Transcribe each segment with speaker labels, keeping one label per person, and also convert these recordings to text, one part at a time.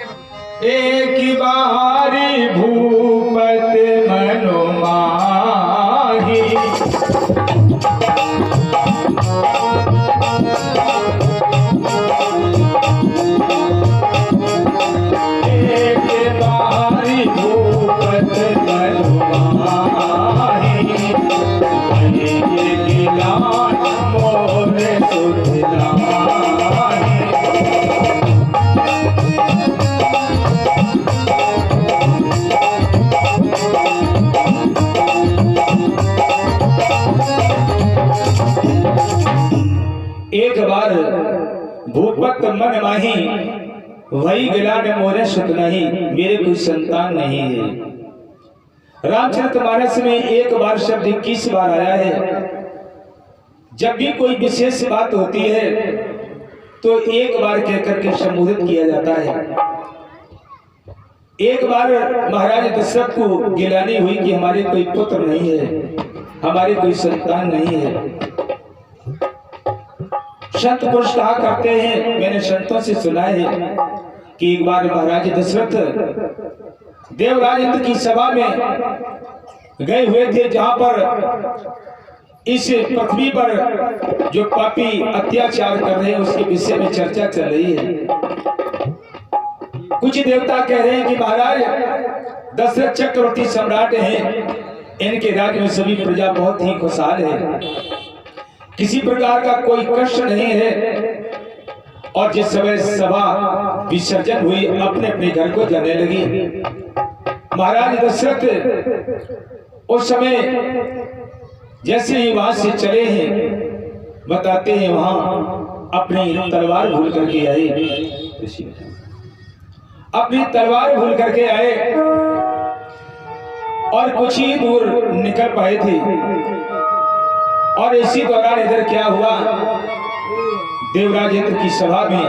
Speaker 1: एक बारी भूपत मनो माही, एक बारी भूपत मनो माही, मोर सुधलाही। एक बार भूपत मन माही, वही गिलान मोरे सुत नहीं, मेरे कोई संतान नहीं है। रामचरितमानस में एक बार शब्द 21 बार आया है। जब भी कोई विशेष बात होती है तो एक बार कहकर के संबोधित किया जाता है। एक बार महाराज दशरथ को गिलानी हुई कि हमारे कोई पुत्र नहीं है, हमारे कोई संतान नहीं है। संत पुरुष कहा करते हैं, मैंने संतों से सुना है कि एक बार महाराज दशरथ देवराज इंद्र की सभा में गए हुए थे, जहां पर इस पृथ्वी पर जो पापी अत्याचार कर रहे हैं उसके विषय में चर्चा चल रही है। कुछ देवता कह रहे हैं कि महाराज दशरथ चक्रवर्ती सम्राट हैं, इनके राज्य में सभी प्रजा बहुत ही खुशहाल है, किसी प्रकार का कोई कष्ट नहीं है। और जिस समय सभा विसर्जन हुई, अपने अपने घर को जाने लगी। महाराज दशरथ उस समय जैसे ही वहां से चले हैं, बताते हैं वहां अपनी तलवार भूल करके आए, अपनी तलवार भूल करके आए और कुछ ही दूर निकल पाए थे। और इसी दौरान इधर क्या हुआ, देवराज इंद्र की सभा में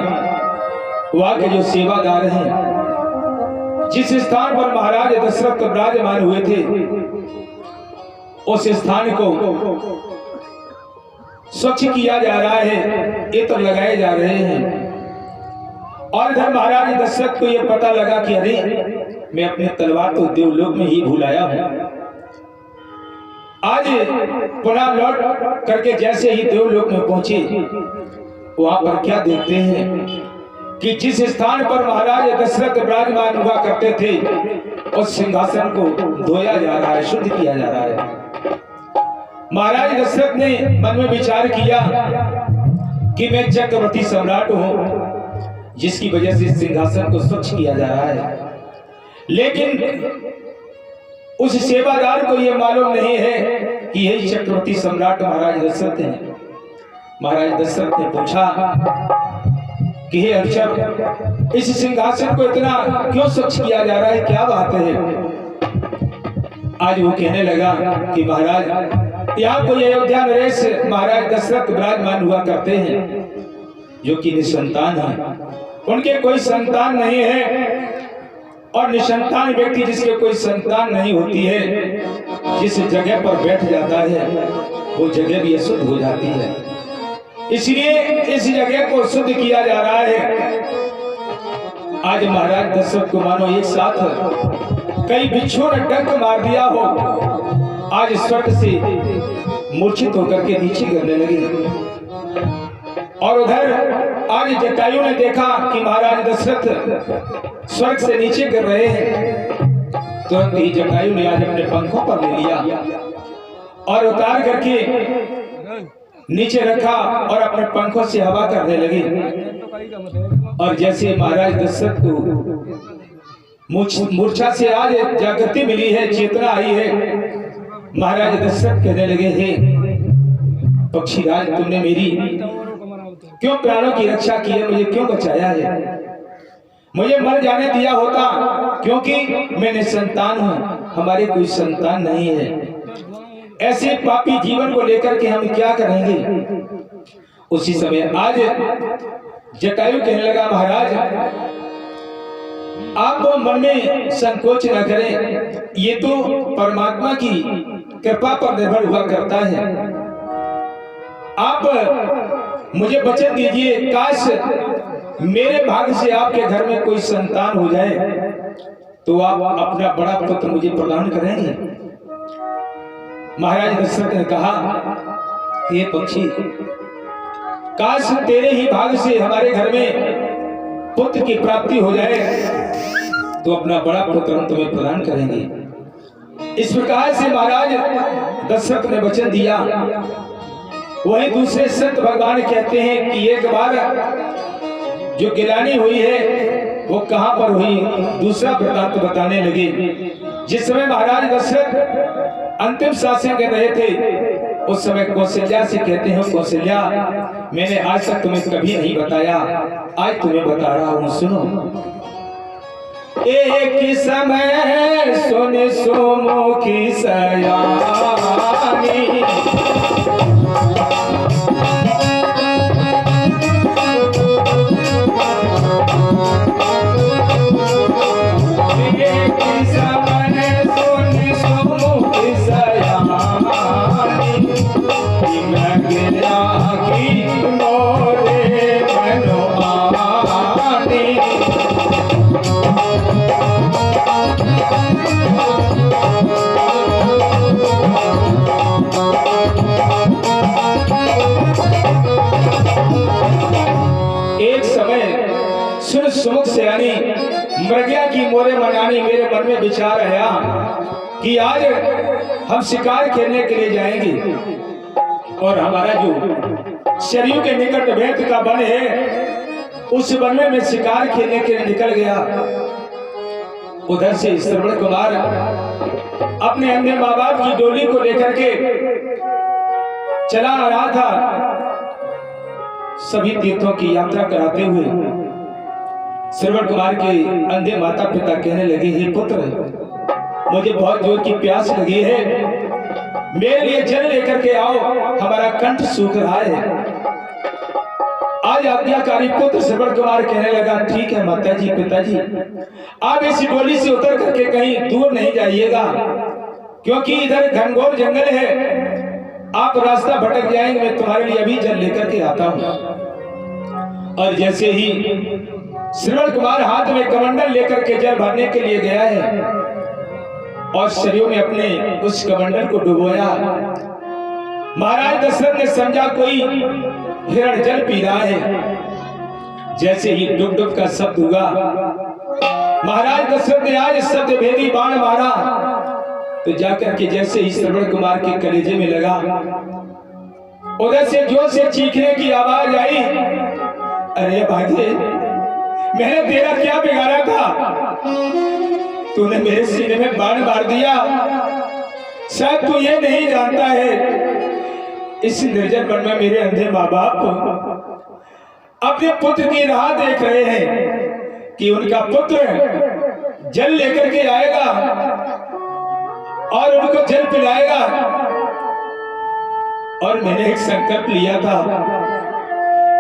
Speaker 1: वहां के जो सेवादार हैं, जिस स्थान पर महाराज दशरथ विराजमान हुए थे, उस स्थान को स्वच्छ किया जा रहा है, इत्र लगाए जा रहे हैं। और इधर महाराज दशरथ को यह पता लगा कि अरे मैं अपनी तलवार तो देवलोक में ही भूल आया हूं। आज पुनः लौट करके जैसे ही देवलोक में पहुंचे, वहां पर क्या देखते हैं कि जिस स्थान पर महाराज दशरथ विराजमान हुआ करते थे, उस सिंहासन को धोया जा रहा है, शुद्ध किया जा रहा है। महाराज दशरथ ने मन में विचार किया कि मैं चक्रवर्ती सम्राट हूं, जिसकी वजह से सिंहासन को स्वच्छ किया जा रहा है। लेकिन उस सेवादार को यह मालूम नहीं है कि यही चक्रवर्ती सम्राट महाराज दशरथ हैं। महाराज दशरथ ने पूछा कि हे अर्चक, इस सिंहासन को इतना क्यों स्वच्छ किया जा रहा है, क्या बात है? आज वो कहने लगा कि महाराज, यहाँ कोई अयोध्या नरेश महाराज दशरथ विराजमान हुआ करते हैं, जो कि निसंतान है, उनके कोई संतान नहीं है। और निसंतान व्यक्ति, जिसके कोई संतान नहीं होती है, जिस जगह पर बैठ जाता है वो जगह भी अशुद्ध हो जाती है। इसलिए इस जगह को शुद्ध किया जा रहा है। आज महाराज दशरथ को मानो एक साथ कई बिच्छू ने डंक मार दिया हो, आज स्वर्ग से मूर्छित होकर के नीचे गिरने लगे। और उधर आज जटायु ने देखा कि महाराज दशरथ स्वर्ग से नीचे गिर रहे हैं। तुरंत ही जटायु ने आज अपने पंखों पर ले लिया और उतार करके नीचे रखा और अपने पंखों से हवा करने लगे। और जैसे महाराज दशरथ को मूर्छा से आज जागृति मिली है, चेतना आई है, महाराज दशरथ कहने लगे, हे पक्षीराज, तुमने मेरी क्यों प्राणों की रक्षा की है, मुझे क्यों बचाया है? मुझे मर जाने दिया होता, क्योंकि मैं निसंतान हूं, हमारे कोई संतान नहीं है। ऐसे पापी जीवन को लेकर के हम क्या करेंगे? उसी समय आज जटायु कहने लगा, महाराज आप तो मन में संकोच न करें, ये तो परमात्मा की कृपा पर निर्भर हुआ करता है। आप मुझे वचन दीजिए, काश मेरे भाग्य से आपके घर में कोई संतान हो जाए तो आप अपना बड़ा पुत्र मुझे प्रदान करेंगे। महाराज दशरथ ने कहा, ये पक्षी, काश तेरे ही भाग्य से हमारे घर में पुत्र की प्राप्ति हो जाए तो अपना बड़ा पुत्र हम तुम्हें प्रदान करेंगे। इस प्रकार से महाराज दशरथ ने वचन दिया। वही दूसरे संत भगवान कहते हैं कि एक बार जो गिलानी हुई है वो कहां पर हुई, दूसरा वृत्तांत बताने लगे। जिस समय महाराज दशरथ अंतिम शासन कर रहे थे उस समय कौशल्या से कहते हैं, कौशल्या मैंने आज तक तुम्हें कभी नहीं बताया, आज तुम्हें बता रहा हूं, सुनो। एक समय सुन सुमुखी सयानी, सुमुख से यानी मृग्या की मोरे मनानी मेरे मन में विचार आया कि आज हम शिकार खेलने के लिए जाएंगे और हमारा जो सरयू के निकट वेद का वन है उस वन में मैं शिकार खेलने के लिए निकल गया। उधर से श्रवण कुमार अपने अंधे माँ बाप की डोली को लेकर के चला आ रहा था, सभी तीर्थों की यात्रा कराते हुए। श्रवण कुमार के अंधे माता पिता कहने लगे, हे पुत्र, मुझे बहुत जोर की प्यास लगी है, मेरे लिए जल लेकर के आओ, हमारा कंठ सूख रहा है। आज आज्ञाकारी पुत्र श्रवण कुमार कहने लगा, ठीक है माता जी, पिताजी, आप इस डोली से उतर करके कहीं दूर नहीं जाइएगा, क्योंकि इधर घनघोर जंगल है, आप रास्ता भटक जाएंगे, मैं तुम्हारे लिए अभी जल लेकर के आता हूं। और जैसे ही श्रवण कुमार हाथ में कमंडल लेकर के जल भरने के लिए गया है और सरयू में अपने उस कमंडल को डुबोया। महाराज दशरथ ने समझा कोई हिरण जल पी रहा है। जैसे ही डुब डुब का शब्द हुआ, महाराज दशरथ ने आज शब्द भेदी बाण मारा तो जाकर के जैसे ही श्रवण कुमार के कलेजे में लगा, उधर से जोर से चीखने की आवाज आई, अरे भागे, मैंने तेरा क्या बिगाड़ा था, तूने मेरे सीने में बाण मार दिया। शायद तू ये नहीं जानता है, इस निर्जन वन में मेरे अंधे माँ बाप अपने पुत्र की राह देख रहे हैं कि उनका पुत्र जल लेकर के आएगा और उनको जल पिलाएगा। और मैंने एक संकल्प लिया था,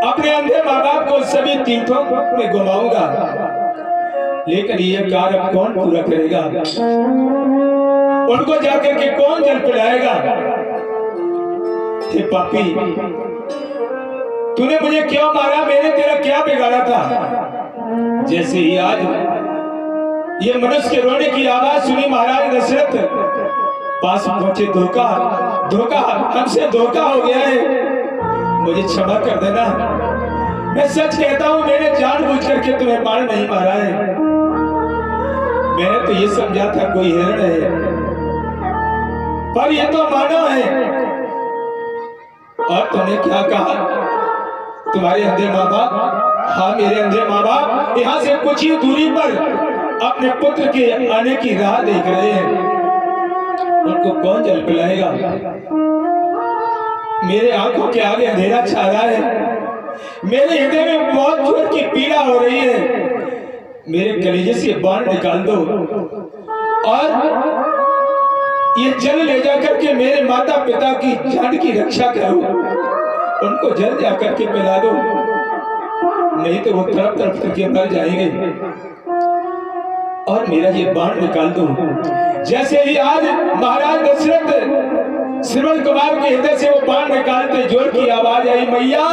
Speaker 1: अपने अंधे माँ बाप को सभी तीर्थों में घुमाऊंगा, लेकिन ये कार्य कौन पूरा करेगा, उनको जाकर के कौन जल पिलाएगा। हे पापी, तूने मुझे क्यों मारा, मैंने तेरा क्या बिगाड़ा था। जैसे ही आज ये मनुष्य के रोने की आवाज सुनी, महाराज दशरथ पास पहुंचे, धोखा धोखा, हमसे धोखा हो गया है, मुझे क्षमा कर देना। मैं सच कहता हूं, मैंने जानबूझ करके तुम्हें बाण नहीं मारा है, मैंने तो ये समझा था कोई हिरण है, पर ये तो मानव है। और तुमने क्या कहा, तुम्हारे अंधे माँ बाप, हाँ मेरे अंधे माँ बाप यहाँ से कुछ ही दूरी पर अपने पुत्र के आने की राह देख रहे हैं, उनको कौन जल पिलाएगा। मेरे आंखों के आगे अंधेरा छा रहा है, मेरे हृदय में बहुत जोर की पीड़ा हो रही है, मेरे कलेजे से बाण निकाल दो और ये जल ले जाकर के मेरे माता पिता की जान की रक्षा करो, उनको जल जाकर के पिला दो, नहीं तो वो तड़प तड़प करके मर जाएंगे। और मेरा ये बाण निकाल दो। जैसे ही आज महाराज दशरथ श्रवण कुमार के हृदय से वो बाण निकालते जोर की आवाज आई, मैया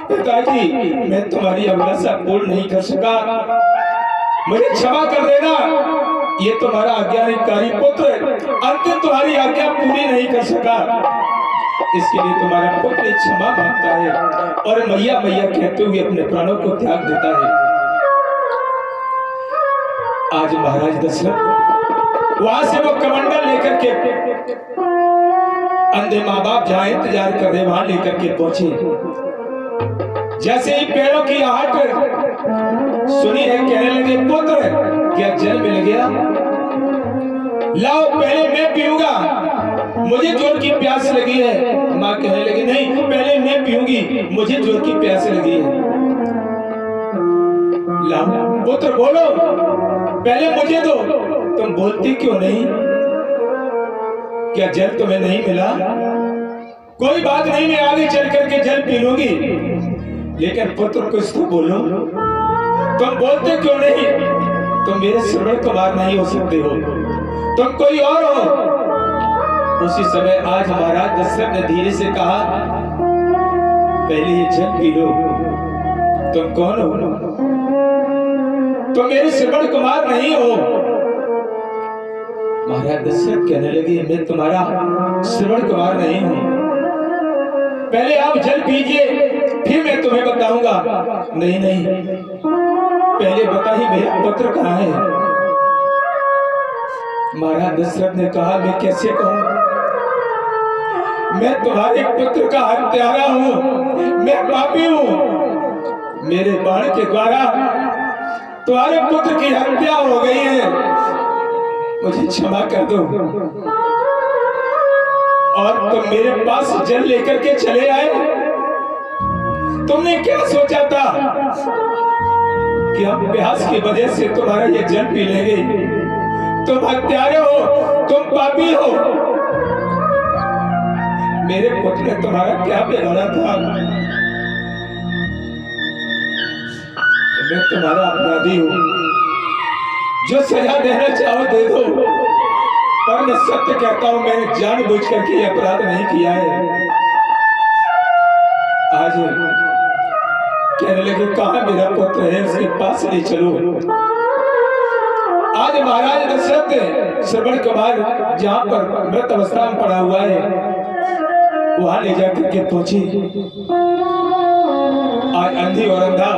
Speaker 1: पिताजी, मैं तुम्हारी अभिलाषा पूर्ण नहीं कर सका, मुझे क्षमा कर देना। ये तुम्हारा आज्ञाकारी पुत्र अंतिम तुम्हारी आज्ञा पूरी नहीं कर सका, इसके लिए तुम्हारा पुत्र क्षमा मांगता है और मैया मैया कहते हुए अपने प्राणों को त्याग देता है। आज महाराज दशरथ वहां से वो कमंडल लेकर के अंधे माँ बाप जहां इंतजार कर रहे वहां लेकर के पहुंचे। जैसे ही पैरों की आहट सुनी है, कहने लगे, पुत्र क्या जल मिल गया? लाओ पहले मैं पीऊंगा, मुझे जोर की प्यास लगी है। माँ कहने लगी, नहीं पहले मैं पीऊंगी, मुझे जोर की प्यास लगी है। लाओ पुत्र बोलो, पहले मुझे दो। तुम बोलती क्यों नहीं? क्या जल तुम्हें नहीं मिला? कोई बात नहीं, मैं आगे चल करके जल पी लूंगी, लेकिन पुत्र कुछ तो बोलो। तुम बोलते क्यों नहीं? तुम मेरे श्रवण कुमार नहीं हो सकते हो, तुम कोई और हो। उसी समय आज महाराज दशरथ ने धीरे से कहा, पहले ये जल पी लो। तुम कौन हो? तुम मेरे श्रवण कुमार नहीं हो। महाराज दशरथ कहने लगे, मैं तुम्हारा श्रवण कुमार नहीं हूं, पहले आप जल पीजिए फिर मैं तुम्हें बताऊंगा। नहीं नहीं, पहले बता ही मेरा पुत्र कहाँ है? महाराज दशरथ ने कहा, मैं कैसे कहूं? मैं तुम्हारे पुत्र का हत्यारा हूं, मैं पापी हूं। मेरे बाण के द्वारा तुम्हारे पुत्र की हत्या हो गई है, मुझे क्षमा कर दो। और तुम मेरे पास जल लेकर के चले आए, तुमने क्या सोचा था कि हम प्यास की वजह से तुम्हारा ये जल पी लेंगे? तुम हत्यारे हो, तुम पापी हो। मेरे पुत्र ने तुम्हारा क्या बिगाड़ा था? मैं तुम्हारा अपराधी हूं, जो सजा देना चाहो दे दो, पर मैं सत्य कहता हूं, मैंने जानबूझ करके ये अपराध नहीं किया है। आज कहने लगे, कहां मेरा पुत्र है, उसके पास ले चलो। आज महाराज दशरथ श्रवण कुमार जहां पर मृत अवस्था में पड़ा हुआ है वहां ले जाकर के पहुंचे। आज अंधी और अंधा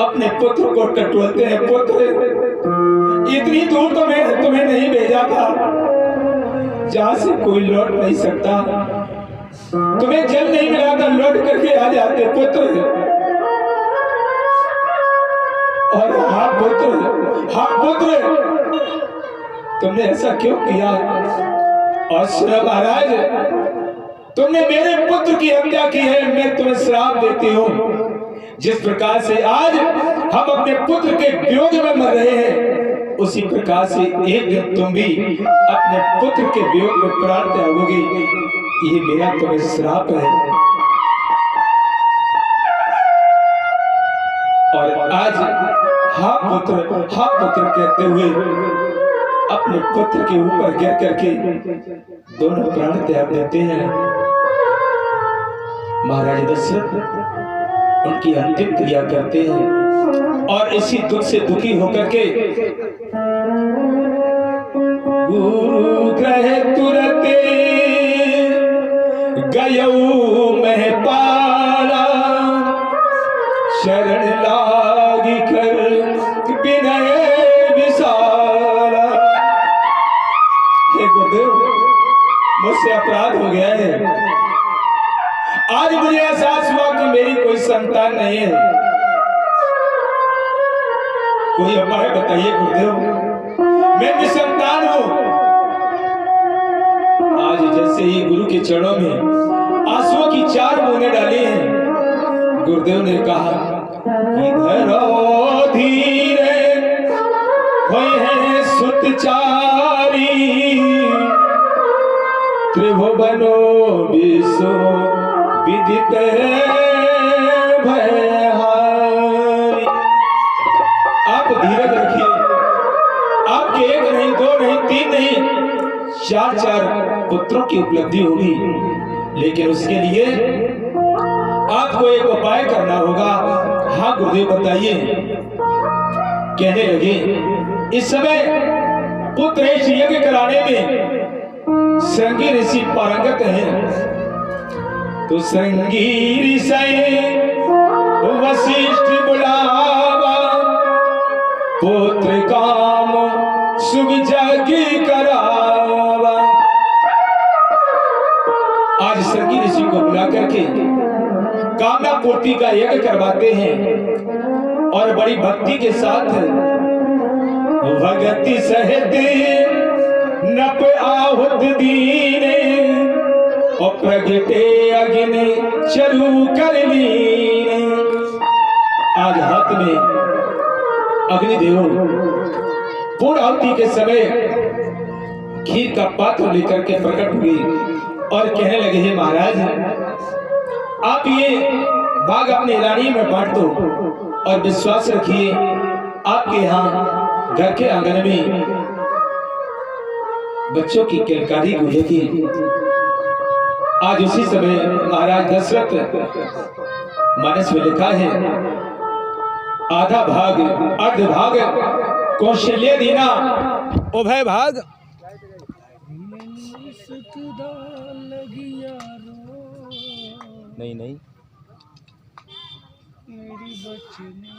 Speaker 1: अपने पुत्र को टटोलते हैं, पुत्र इतनी दूर तो मैंने तुम्हें नहीं भेजा था जहां से कोई लौट नहीं सकता, तुम्हें जल नहीं मिला था, लौट करके आ जाते पुत्र। और हाँ पुत्र, तुमने ऐसा क्यों किया? और सुनो महाराज, तुमने मेरे पुत्र की हत्या की है, मैं तुम्हें श्राप देती हूँ। जिस प्रकार से आज हम अपने पुत्र के वियोग में मर रहे हैं, उसी प्रकार से एक दिन तुम भी अपने पुत्र के वियोग में प्राण त्यागोगे। ये मेरा तुम्हें श्राप है। और आज हाँ पुत्र कहते हुए अपने पुत्र के ऊपर गिर करके दोनों प्राण त्याग देते हैं। महाराज दशरथ उनकी अंतिम क्रिया करते हैं और इसी दुख से दुखी होकर के गुरु ग्रह तुरते गयऊ महपाला, शरण लागी कर विनय विशाला। हे गुरुदेव, मुझसे अपराध हो गया है। आज मुझे एहसास हुआ कि मेरी कोई संतान नहीं है। कोई उपाय बताइए गुरुदेव, मैं निसंतान हूं। आज जैसे ही गुरु के चरणों में आंसुओं की 4 बूंदें डाली हैं, गुरुदेव ने कहा कि धरो धीरे होए हैं सुतचारी, त्रिभुवनो विश्व विदित भयहारी। आप धीरज रखिए, आपके 1 नहीं 2 नहीं 3 नहीं 4 पुत्रों की उपलब्धि होगी, लेकिन उसके लिए आपको एक उपाय करना होगा। हाँ गुरुदेव बताइए। कहने लगे इस समय पुत्रेश यज्ञ कराने में श्रृंगी ऋषि पारंगत हैं, तो श्रृंगी ऋषि वशिष्ठ बुलावा, पुत्र काम शुभ यज्ञ करावा। आज श्रृंगी ऋषि को बुला करके कामना पूर्ति का यज्ञ करवाते हैं और बड़ी भक्ति के साथ भगति सहित नप आहुत दीने और प्रगटे अग्नि चरु कर लीने। आज हाथ में अग्निदेव पूर्ण आहुति के समय खीर का पात्र लेकर के प्रकट हुए और कहने लगे हैं महाराज आप ये भाग अपनी रानी में बांट दो और विश्वास रखिए आपके यहाँ घर के आंगन में बच्चों की किलकारी गूंजेगी। आज उसी समय महाराज दशरथ मानस में लिखा है आधा भाग अर्ध भाग कौशल्य दीना उभय भाग। नहीं नहीं मेरी बचने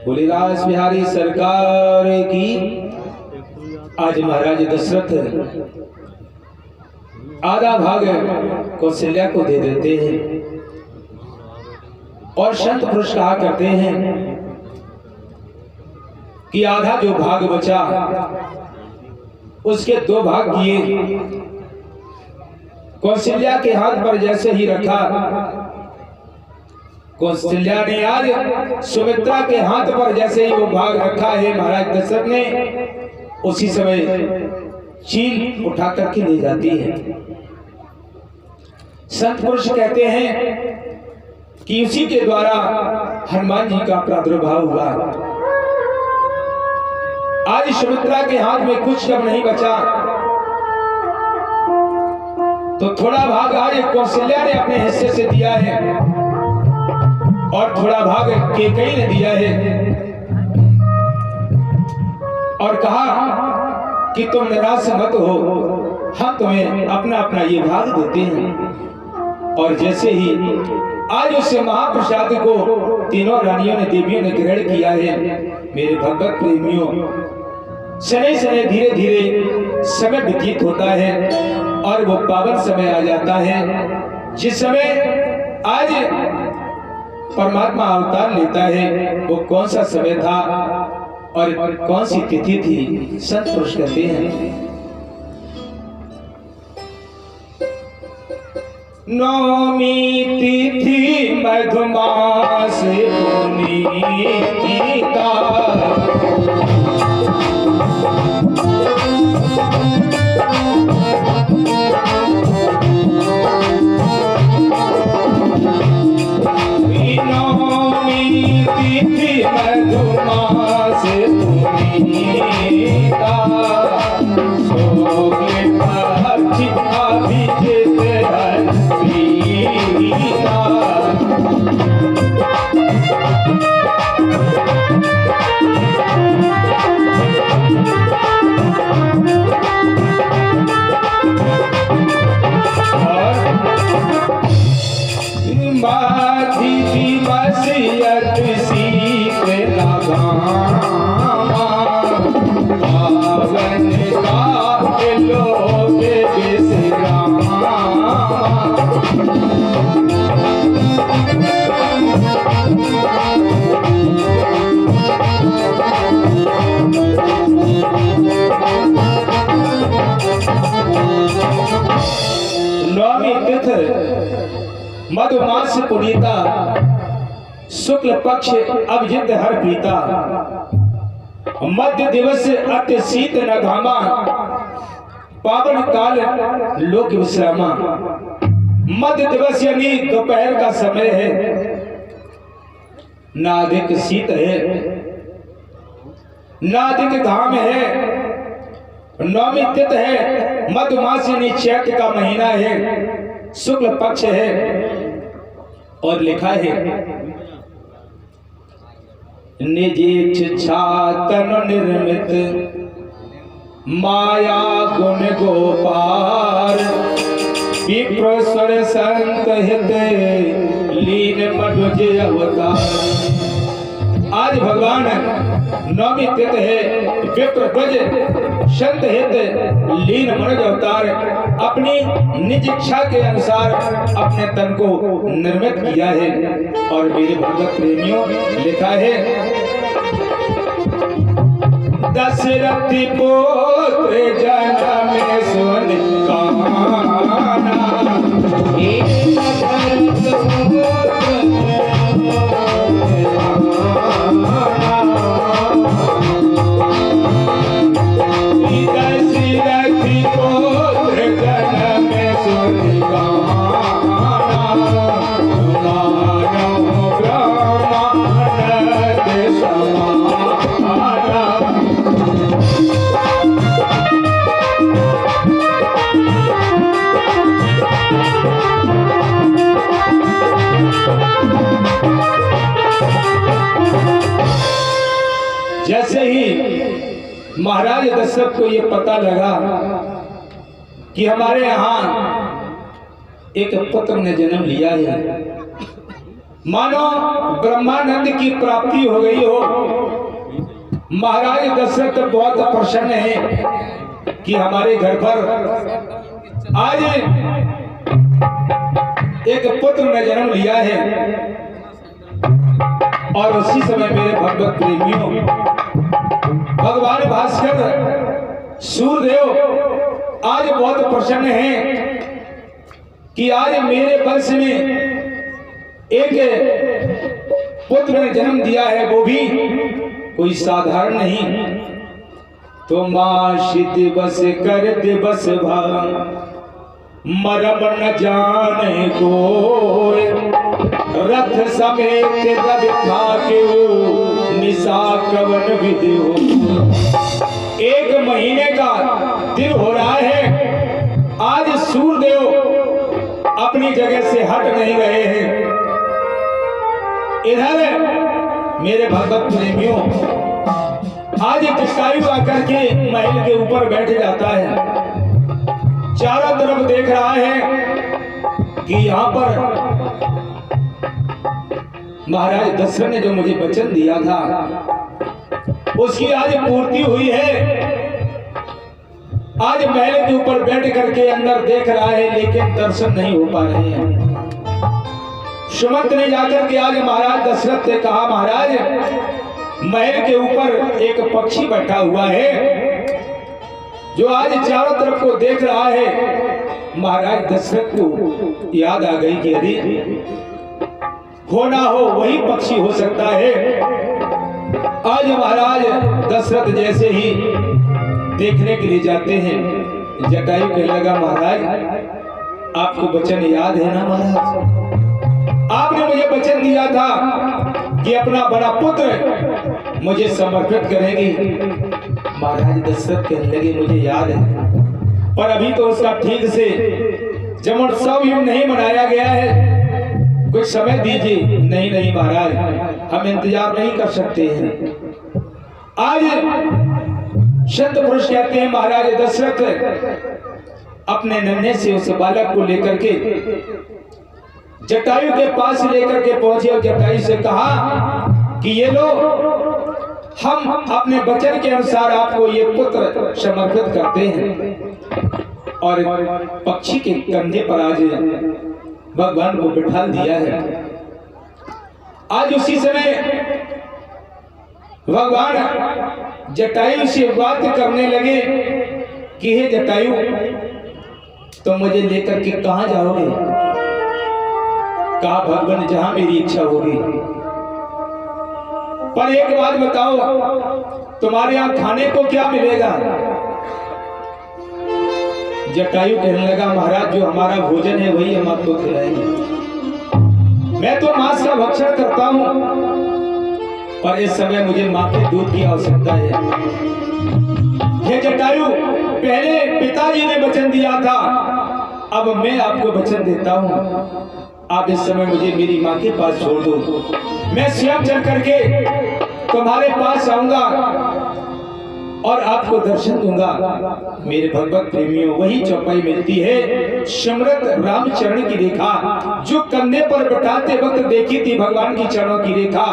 Speaker 1: बोले राज बिहारी सरकार की। आज महाराज दशरथ आधा भाग कौशल्या को दे देते हैं और संत पुरुष कहा करते हैं कि आधा जो भाग बचा उसके दो भाग किए कौशल्या के हाथ पर जैसे ही रखा, कौशल्या ने आज सुमित्रा के हाथ पर जैसे ही वो भाग रखा है महाराज दशरथ ने, उसी समय चील उठा करके ले जाती है। संत पुरुष कहते हैं कि उसी के द्वारा हनुमान जी का प्रादुर्भाव हुआ। आज सुमित्रा के हाथ में कुछ कम नहीं बचा, तो थोड़ा भाग आज कौशल्या ने अपने हिस्से से दिया है और थोड़ा भाग कैकेयी ने दिया है और कहा कि तुम निराश मत हो, हम तुम्हें अपना अपना ये भाग देते हैं। और जैसे ही आज उस महाप्रसाद को तीनों रानियों ने देवियों ने ग्रहण किया है, मेरे भगवत प्रेमियों, शनै शनै धीरे धीरे समय व्यतीत होता है और वो पावन समय आ जाता है जिस समय आज परमात्मा अवतार लेता है। वो कौन सा समय था और कौन सी तिथि थी, संत पुरुष कहते हैं नौमी तिथि मधुमास पुनीता, नौमी तिथि मधुमास पुनीता, सोगे पक्षी अभिजित हंसीता। संसार लोक विश्रामा। नवमी तिथ मधुमास पुनीता, शुक्ल पक्ष अभिजित हर प्रीता। मध्य दिवस अति शीत न घामा, पावन काल लोक विश्रामा। मध्य दिवस यानी दोपहर का समय है, ना अधिक शीत है ना अधिक घाम है। नवमी तिथि है, मधुमास यानी चैत का महीना है, शुक्ल पक्ष है। और लिखा है निज इच्छा तनु निर्मित, माया गुण गोपार। विप्र स्वर संत हित, लीन मनुज अवतार। आज भगवान नवमी तिथि है, विप्र ध्वज संत हित लीन मनुज अवतार। अपनी निज इच्छा के अनुसार अपने तन को निर्मित किया है। और मेरे भगवत प्रेमियों, लिखा है दशरथी पुत्र जन्म सुन काना। जैसे ही महाराज दशरथ को यह पता लगा कि हमारे यहाँ एक पुत्र ने जन्म लिया है, मानो ब्रह्मानंद की प्राप्ति हो गई हो, महाराज दशरथ बहुत प्रसन्न है कि हमारे घर पर आज एक पुत्र ने जन्म लिया है। और उसी समय मेरे भगवत प्रेमियों, भगवान भास्कर सूर्यदेव आज बहुत प्रसन्न हैं कि आज मेरे वंश में एक पुत्र ने जन्म दिया है, वो भी कोई साधारण नहीं। तो माशी दिवस कर दिवस भाग, मरम न जाने कोय। रथ समेत रवि ठाके निशा कवन विधि हो। एक महीने का दिन हो रहा है, आज सूर्यदेव अपनी जगह से हट नहीं रहे हैं। इधर मेरे भगवत प्रेमियों, आज जटायु आकर के महल के ऊपर बैठ जाता है, चारों तरफ देख रहा है कि यहाँ पर महाराज दशरथ ने जो मुझे वचन दिया था उसकी आज पूर्ति हुई है। आज महल के ऊपर बैठ करके अंदर देख रहा है, लेकिन दर्शन नहीं हो पा रहे हैं। सुमंत ने जाकर के आज महाराज दशरथ से कहा, महाराज महल के ऊपर एक पक्षी बैठा हुआ है जो आज चारों तरफ को देख रहा है। महाराज दशरथ को याद आ गई कि यदि हो ना हो वही पक्षी हो सकता है। आज महाराज दशरथ जैसे ही देखने के लिए जाते हैं, जटायु कहने लगा, महाराज आपको वचन याद है ना महाराज? आपने मुझे वचन दिया था कि अपना बड़ा पुत्र मुझे समर्पित करेंगी। महाराज दशरथ कहने लगे, मुझे याद है, पर अभी तो उसका ठीक से जन्मोत्सव नहीं मनाया गया है, कुछ समय दीजिए। नहीं नहीं महाराज, हम इंतजार नहीं कर सकते हैं। आज संत पुरुष कहते हैं, महाराज दशरथ अपने नन्हे से उस बालक को लेकर के जटायु के पास लेकर के पहुंचे और जटायु से कहा कि ये लो हम अपने वचन के अनुसार आपको ये पुत्र समर्पित करते हैं। और पक्षी के कंधे पर आज भगवान को बिठा दिया है। आज उसी समय भगवान जटायु से बात करने लगे कि हे जटायु, तुम मुझे लेकर के कहां जाओगे? कहा भगवान जहां मेरी इच्छा होगी। पर एक बात बताओ, तुम्हारे यहां खाने को क्या मिलेगा? जटायु कहने लगा महाराज, जो हमारा भोजन है वही हम आपको खिलाएंगे। मैं तो मांस का भक्षण करता हूं, पर इस समय मुझे मां के दूध की आवश्यकता है। ये जटायु, पहले पिताजी ने वचन दिया था, अब मैं आपको वचन देता हूं। आप इस समय मुझे मेरी मां के पास छोड़ दो, मैं स्वयं चल करके तुम्हारे पास आऊंगा और आपको दर्शन दूंगा। मेरे भगवत प्रेमियों, वही चौपाई मिलती है स्मृत रामचरण की रेखा, जो कंधे पर बिठाते वक्त देखी थी भगवान की चरणों की रेखा।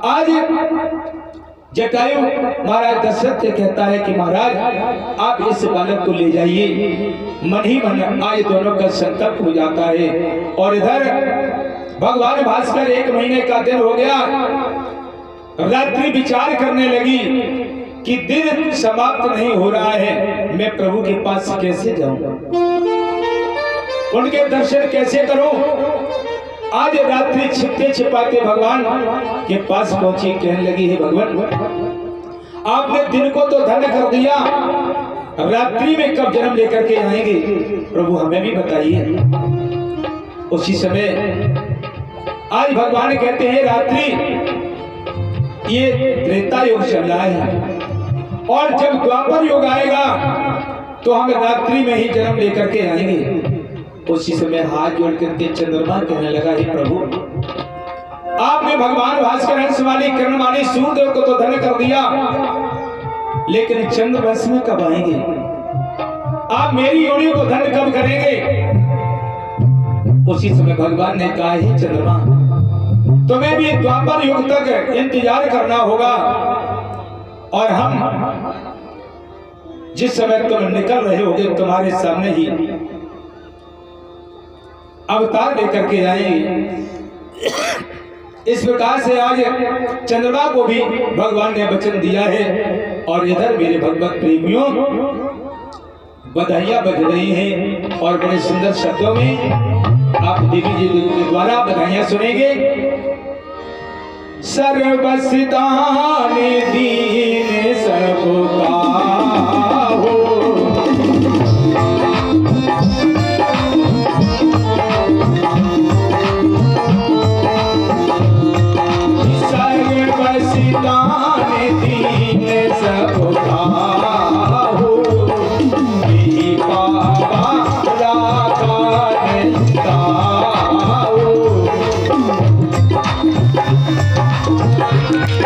Speaker 1: आज जटायु महाराज दशरथ से कहता है कि महाराज, आप इस बालक को ले जाइए। मन ही मन आज दोनों का संकल्प हो जाता है। और इधर भगवान भास्कर 1 महीने का दिन हो गया, रात्रि विचार करने लगी कि दिन समाप्त नहीं हो रहा है, मैं प्रभु के पास कैसे जाऊं, उनके दर्शन कैसे करूं। आज रात्रि छिपते छिपाते भगवान के पास पहुंची, कहने लगी है भगवान, आपने दिन को तो धन्य कर दिया, रात्रि में कब जन्म लेकर के आएंगे प्रभु, हमें भी बताइए। उसी समय आज भगवान कहते हैं रात्रि, ये त्रेता युग चल रहा है, और जब द्वापर युग आएगा तो हम रात्रि में ही जन्म लेकर के आएंगे। उसी समय हाथ जोड़ करके चंद्रमा कहने लगा, हे प्रभु, आपने भगवान भास्कर हंस वाली किरण वाली सूर्यदेव को तो धन्य कर दिया, लेकिन चंद्रवंश में कब आएंगे? आप मेरी योनि को धन्य कब करेंगे? उसी समय भगवान ने कहा, हे चंद्रमा, तुम्हें भी द्वापर युग तक इंतजार करना होगा, और हम जिस समय तुम निकल रहे होगे तुम्हारे सामने ही अवतार लेकर के आएंगे। इस प्रकार से आज चंद्रमा को भी भगवान ने वचन दिया है। और इधर मेरे भगवत प्रेमियों, बधाइयां बज रही हैं, और बड़े सुंदर शब्दों में आप देवी जी के द्वारा बधाइयां सुनेंगे। सर्वसिद्धानि दीन सर्व